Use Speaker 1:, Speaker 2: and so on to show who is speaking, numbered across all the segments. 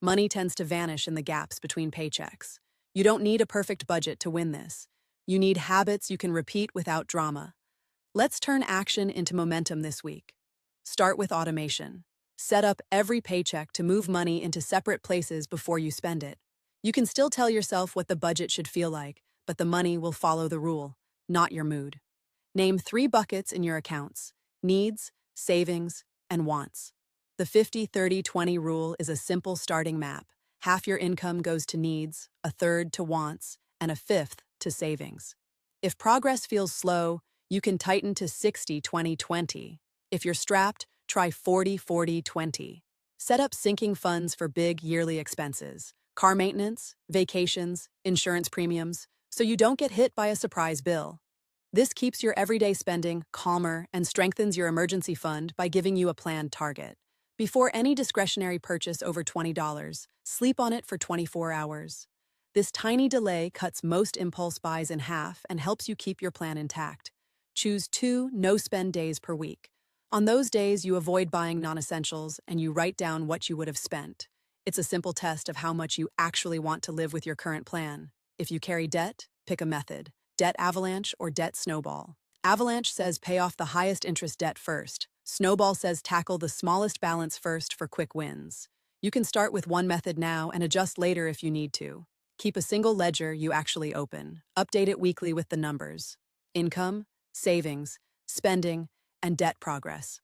Speaker 1: Money tends to vanish in the gaps between paychecks. You don't need a perfect budget to win this. You need habits you can repeat without drama. Let's turn action into momentum this week. Start with automation. Set up every paycheck to move money into separate places before you spend it. You can still tell yourself what the budget should feel like, but the money will follow the rule, not your mood. Name 3 buckets in your accounts: needs, savings, and wants. The 50-30-20 rule is a simple starting map. Half your income goes to needs, a third to wants, and a fifth to savings. If progress feels slow, you can tighten to 60-20-20. If you're strapped, try 40-40-20. Set up sinking funds for big yearly expenses, car maintenance, vacations, insurance premiums, so you don't get hit by a surprise bill. This keeps your everyday spending calmer and strengthens your emergency fund by giving you a planned target. Before any discretionary purchase over $20, sleep on it for 24 hours. This tiny delay cuts most impulse buys in half and helps you keep your plan intact. Choose 2 no-spend days per week. On those days, you avoid buying non-essentials and you write down what you would have spent. It's a simple test of how much you actually want to live with your current plan. If you carry debt, pick a method: debt avalanche or debt snowball. Avalanche says pay off the highest interest debt first. Snowball says tackle the smallest balance first for quick wins. You can start with one method now and adjust later if you need to. Keep a single ledger you actually open. Update it weekly with the numbers: income, savings, spending, and debt progress.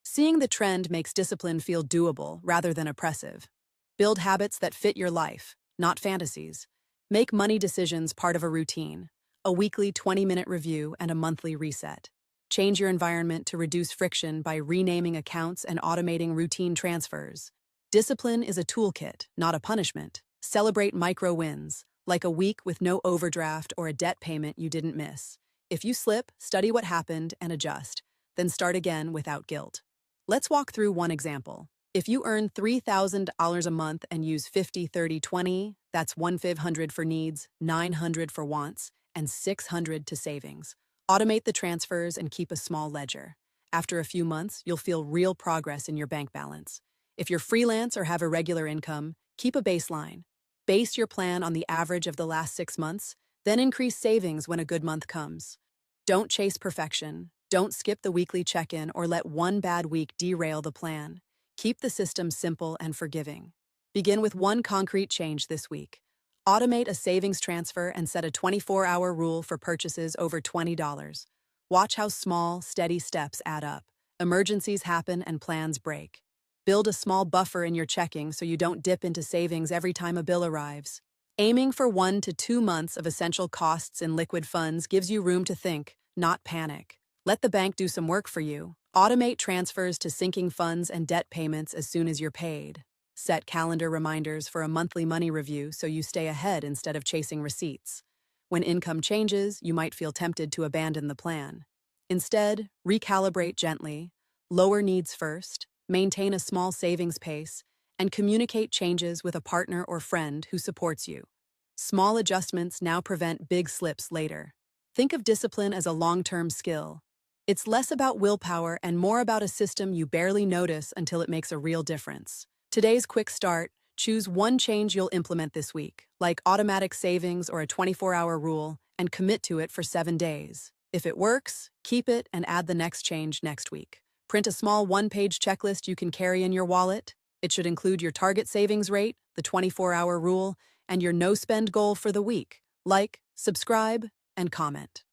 Speaker 1: Seeing the trend makes discipline feel doable rather than oppressive. Build habits that fit your life, not fantasies. Make money decisions part of a routine: a weekly 20-minute review and a monthly reset. Change your environment to reduce friction by renaming accounts and automating routine transfers. Discipline is a toolkit, not a punishment. Celebrate micro wins, like a week with no overdraft or a debt payment you didn't miss. If you slip, study what happened and adjust, then start again without guilt. Let's walk through one example. If you earn $3,000 a month and use 50-30-20, that's $1,500 for needs, $900 for wants, and $600 to savings. Automate the transfers and keep a small ledger. After a few months, you'll feel real progress in your bank balance. If you're freelance or have a regular income, keep a baseline. Base your plan on the average of the last 6 months, then increase savings when a good month comes. Don't chase perfection. Don't skip the weekly check-in or let one bad week derail the plan. Keep the system simple and forgiving. Begin with one concrete change this week. Automate a savings transfer and set a 24-hour rule for purchases over $20. Watch how small, steady steps add up. Emergencies happen and plans break. Build a small buffer in your checking so you don't dip into savings every time a bill arrives. Aiming for 1 to 2 months of essential costs in liquid funds gives you room to think, not panic. Let the bank do some work for you. Automate transfers to sinking funds and debt payments as soon as you're paid. Set calendar reminders for a monthly money review so you stay ahead instead of chasing receipts. When income changes, you might feel tempted to abandon the plan. Instead, recalibrate gently, lower needs first, maintain a small savings pace, and communicate changes with a partner or friend who supports you. Small adjustments now prevent big slips later. Think of discipline as a long-term skill. It's less about willpower and more about a system you barely notice until it makes a real difference. Today's quick start: choose one change you'll implement this week, like automatic savings or a 24-hour rule, and commit to it for 7 days. If it works, keep it and add the next change next week. Print a small one-page checklist you can carry in your wallet. It should include your target savings rate, the 24-hour rule, and your no-spend goal for the week. Like, subscribe, and comment.